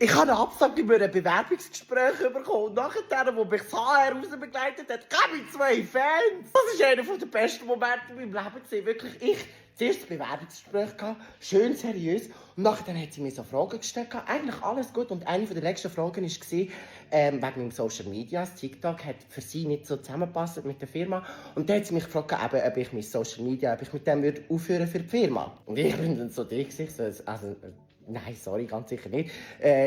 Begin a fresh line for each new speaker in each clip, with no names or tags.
Ich habe eine Absage über ein Bewerbungsgespräch bekommen. Nachher, wo mich das HR rausbegleitet hat, gab ich 2 Fans. Das ist einer der besten Momente in meinem Leben gewesen. Wirklich, ich zuerst das Bewerbungsgespräch gehabt, schön seriös. Und nachher hat sie mir so Fragen gestellt. Eigentlich alles gut. Und eine der letzten Fragen war, wegen meinem Social Media. Das TikTok hat für sie nicht so zusammengepasst mit der Firma. Und dann hat sie mich gefragt, ob ich mein Social Media, ob ich mit dem aufhören für die Firma. Und ich bin dann so nein, sorry, ganz sicher nicht.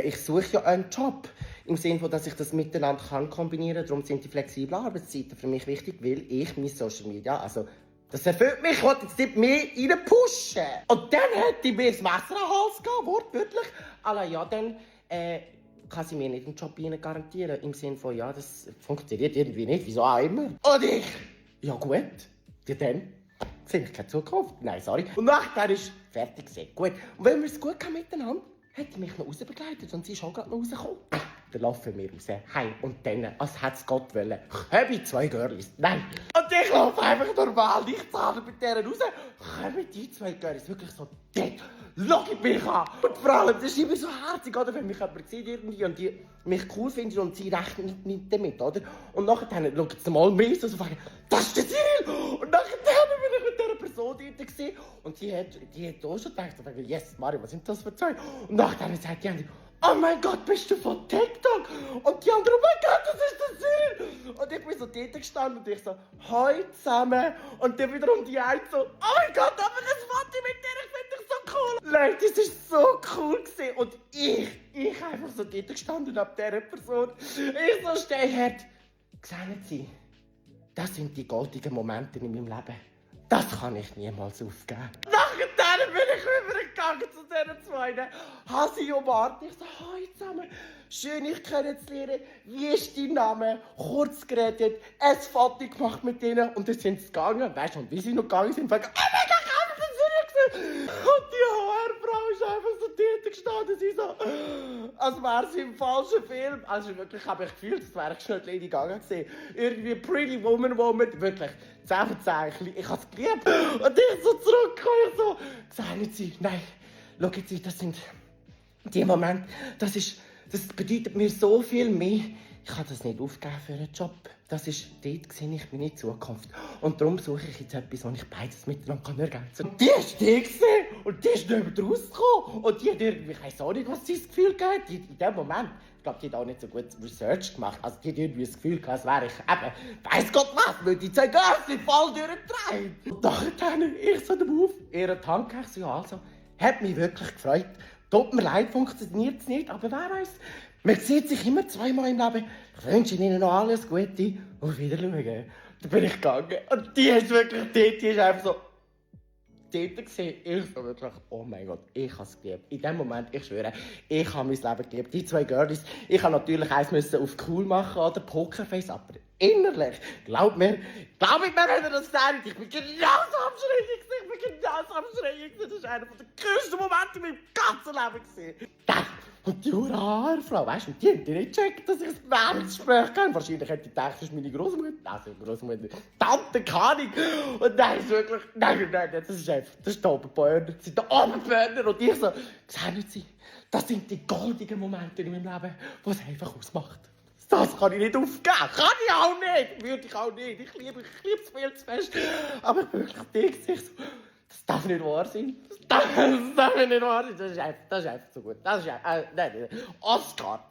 Ich suche ja einen Job. Im Sinne von, dass ich das miteinander kombinieren kann. Darum sind die flexiblen Arbeitszeiten für mich wichtig, weil ich mein Social Media, also das erfüllt mich, ich wollte jetzt nicht mehr reinpushen. Und dann hätte ich mir das Messer an den Hals gegeben, wortwörtlich. Ja, dann kann sie mir nicht einen Job garantieren. Im Sinne von, ja, das funktioniert irgendwie nicht, wieso auch immer. Und ich, ja gut, ja dann sehe ich keine Zukunft. Nein, sorry. Und nachher ist fertig gewesen. Gut. Und wenn wir es gut haben miteinander, hat sie mich noch rausbegleitet und sie ist auch gerade noch rausgekommen. Dann laufen wir raus. Hey, und dann, als hätte es Gott wollen, kommen 2 Girls. Nein. Und ich laufe einfach normal, nicht zahlen mit denen raus. Kommen die 2 Girls wirklich so dick. Schau ich mich an. Und vor allem, das ist immer so herzig, oder? Wenn mich jemand sieht irgendwie und die mich cool findet und sie rechnet nicht damit, oder? Und nachher schaut sie mal mehr so und fragen, das ist der Ziel! Und nachher bin ich mit dieser Person dort gewesen. Und die hat auch schon gedacht, yes, Mario, was sind das für zwei? Und nachher sagt die andere, oh mein Gott, bist du von TikTok? Und die andere, oh mein Gott, das ist das Ziel! Und ich bin so dort gestanden und ich so, hoi zusammen. Und dann wiederum die eine so, oh mein Gott, aber das Foto mit dir, ich finde dich so cool. Leute, das war so cool gewesen. Und ich einfach so dort gestanden ab dieser Person. Ich so stehhart. Sehen Sie, das sind die goldenen Momente in meinem Leben. Das kann ich niemals aufgeben. Nachher bin ich übergegangen zu diesen zwei. Habe sie umarmt. Ich so, hi zusammen. Schön, dich kennenzulernen. Wie ist dein Name? Kurz geredet, ein Foto gemacht mit ihnen. Und dann sind sie gegangen. Weißt du, und wie sie noch gegangen sind, fragen, oh mein Gott, haben Sie das wirklich gesehen? Und die HR-Frau ist einfach so dort gestanden. Sie so, als wäre sie im falschen Film. Also wirklich, habe ich gefühlt, als wäre ich schnell Lady Gaga gesehen. Irgendwie Pretty Woman, wirklich 10 von 10. Ich habe es geliebt. Und ich so zurückgekommen, ich so, sagen Sie, nein, schauen Sie, das sind die Momente, das bedeutet mir so viel mehr. Ich kann das nicht aufgeben für einen Job. Das ist dort sehe ich meine Zukunft. Und darum suche ich jetzt etwas, wo ich beides miteinander ergänzen kann. Und die ist die gesehen und die ist nicht mehr rausgekommen. Und die hat irgendwie, ich weiss auch nicht, was sie das Gefühl gehabt hat. In dem Moment, ich glaube, die hat auch nicht so gut Research gemacht. Also die hat irgendwie das Gefühl gehabt, als wäre ich eben, weiss Gott was, weil die zwei Girls sind voll durchgedreht. Und dann ich so den Move, ihren Tank, ich so, ja also, hat mich wirklich gefreut. Tut mir leid, funktioniert es nicht, aber wer weiß, man sieht sich immer zweimal im Leben. Ich wünsche Ihnen noch alles Gute. Auf Wiedersehen. Da bin ich gegangen. Und die ist wirklich dort, die ist einfach so dort gesehen. Ich so wirklich, oh mein Gott, ich habe es geliebt. In dem Moment, ich schwöre, ich habe mein Leben geliebt. Die zwei Girls, ich habe natürlich eins müssen auf cool machen oder Pokerface, aber innerlich, glaub mir, wenn ihr das sagt, ich bin genauso am Schreien. Ich bin genauso am Schreien. Das war einer der größten Momente in meinem ganzen Leben gewesen. Und die HR-Frau, weißt du, die hat nicht gecheckt, dass ich ein Bewerbungsgespräch kann. Wahrscheinlich hätte die gedacht, das ist meine Großmutter. Also Großmutter, Tante, keine Ahnung. Und nein, ist wirklich, nein, das ist einfach, das ist der Oberbörner. Das sind der Oberbörner. Und ich so, sehen Sie, das sind die goldenen Momente in meinem Leben, die es einfach ausmacht. Das kann ich nicht aufgeben. Kann ich auch nicht. Würde ich auch nicht. Ich liebe es viel zu fest. Aber wirklich, ich so, das darf nicht wahr sein. Das darf nicht wahr sein. Das ist einfach zu gut. Das ist einfach, nein, Oscar.